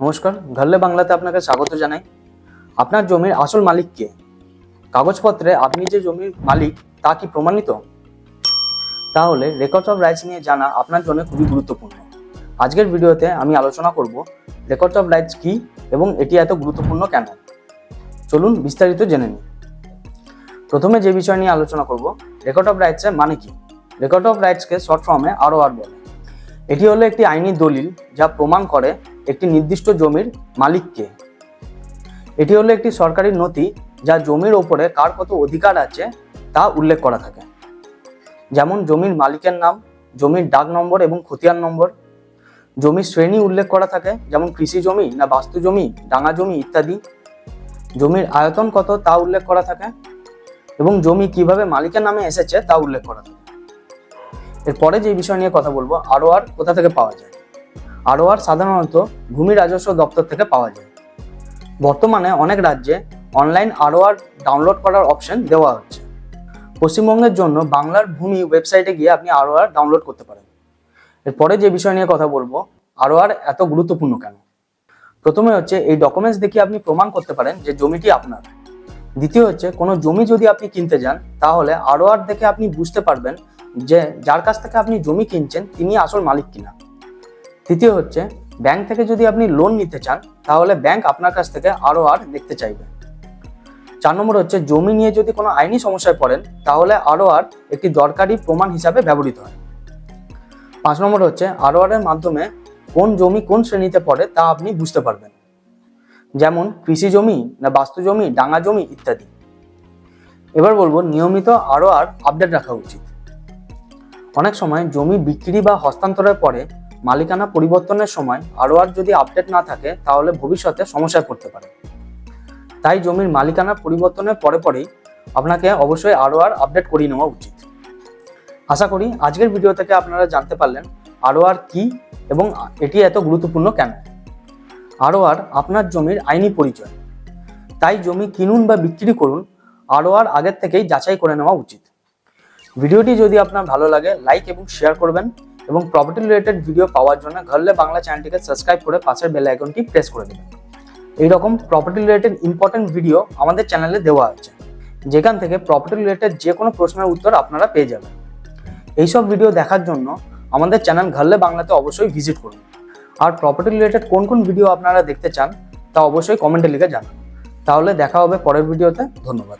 নমস্কার, ঘরলে বাংলাতে আপনাকে স্বাগত জানাই। আপনার জমির আসল মালিক কে? কাগজপত্রে আপনি যে জমির মালিক তা কি প্রমাণিত? তাহলে রেকর্ড অফ রাইটস নিয়ে জানা আপনার জন্য খুবই গুরুত্বপূর্ণ। আজকের ভিডিওতে আমি আলোচনা করব রেকর্ড অফ রাইটস কি এবং এটি এত গুরুত্বপূর্ণ কেন। চলুন বিস্তারিত জেনে নিই। প্রথমে যে বিষয় নিয়ে আলোচনা করব, রেকর্ড অফ রাইটসের মানে কি। রেকর্ড অফ রাইটসকে শর্ট ফর্মে ROR বলে। এটি হলো একটি আইনি দলিল যা প্রমাণ করে একটি নির্দিষ্ট জমির মালিককে। এটি হলো একটি সরকারি নথি যা জমির ওপরে কার কত অধিকার আছে তা উল্লেখ করা থাকে, যেমন জমির মালিকের নাম, জমির ডাক নম্বর এবং খতিয়ান নম্বর। জমির শ্রেণী উল্লেখ করা থাকে, যেমন কৃষি জমি না বাস্তু জমি, ডাঙা জমি ইত্যাদি। জমির আয়তন কত তা উল্লেখ করা থাকে এবং জমি কিভাবে মালিকের নামে এসেছে তা উল্লেখ করা থাকে। এরপরে যে বিষয় নিয়ে কথা বলবো, ROR কোথা থেকে পাওয়া যায়। ROR সাধারণত ভূমি রাজস্ব দপ্তর থেকে পাওয়া যায়। বর্তমানে অনেক রাজ্যে অনলাইন ROR ডাউনলোড করার অপশন দেওয়া হচ্ছে। পশ্চিমবঙ্গের জন্য বাংলার ভূমি ওয়েবসাইটে গিয়ে আপনি ROR ডাউনলোড করতে পারেন। এরপরে যে বিষয় নিয়ে কথা বলবো, ROR এত গুরুত্বপূর্ণ কেন। প্রথমে হচ্ছে এই ডকুমেন্টস দেখে আপনি প্রমাণ করতে পারেন যে জমিটি আপনার। দ্বিতীয় হচ্ছে কোনো জমি যদি আপনি কিনতে যান তাহলে ROR দেখে আপনি বুঝতে পারবেন যে যার কাছ থেকে আপনি জমি কিনছেন তিনি আসল মালিক কিনা। তৃতীয় হচ্ছে ব্যাংক থেকে যদি আপনি লোন নিতে চান তাহলে ব্যাংক আপনার কাছ থেকে ROR দেখতে চাইবে। 4 নম্বর হচ্ছে জমি নিয়ে যদি কোনো আইনি সমস্যায় পড়েন তাহলে ROR একটি দরকারি প্রমাণ হিসাবে ব্যবহৃত হয়। 5 নম্বর হচ্ছে ROR এর মাধ্যমে কোন জমি কোন শ্রেণীতে পড়ে তা আপনি বুঝতে পারবেন, যেমন কৃষি জমি না বাস্তু জমি, ডাঙা জমি ইত্যাদি। এবার বলবো নিয়মিত ROR আপডেট রাখা উচিত। অনেক সময় জমি বিক্রি বা হস্তান্তরের পরে মালিকানা পরিবর্তনের সময় ROR যদি আপডেট না থাকে তাহলে ভবিষ্যতে সমস্যায় পড়তে পারে। তাই জমির মালিকানা পরিবর্তনের পরেই আপনাকে অবশ্যই ROR আপডেট করিয়ে নেওয়া উচিত। আশা করি আজকের ভিডিও থেকে আপনারা জানতে পারলেন ROR কি এবং এটি এত গুরুত্বপূর্ণ কেন। ROR আপনার জমির আইনি পরিচয়। তাই জমি কিনুন বা বিক্রি করুন, ROR আগের থেকেই যাচাই করে নেওয়া উচিত। ভিডিওটি যদি আপনার ভালো লাগে লাইক এবং শেয়ার করবেন এবং প্রপার্টি রিলেটেড ভিডিও পাওয়ার জন্য ঘরলে বাংলা চ্যানেলটিকে সাবস্ক্রাইব করে পাশের বেল আইকনটি প্রেস করে দেবেন। এইরকম প্রপার্টি রিলেটেড ইম্পর্টেন্ট ভিডিও আমাদের চ্যানেলে দেওয়া আছে, যেখান থেকে প্রপার্টি রিলেটেড যে কোনো প্রশ্নের উত্তর আপনারা পেয়ে যাবেন। এইসব ভিডিও দেখার জন্য আমাদের চ্যানেল ঘরলে বাংলাতে অবশ্যই ভিজিট করুন। আর প্রপার্টি রিলেটেড কোন কোন ভিডিও আপনারা দেখতে চান তা অবশ্যই কমেন্টে লিখে জানান। তাহলে দেখা হবে পরের ভিডিওতে। ধন্যবাদ।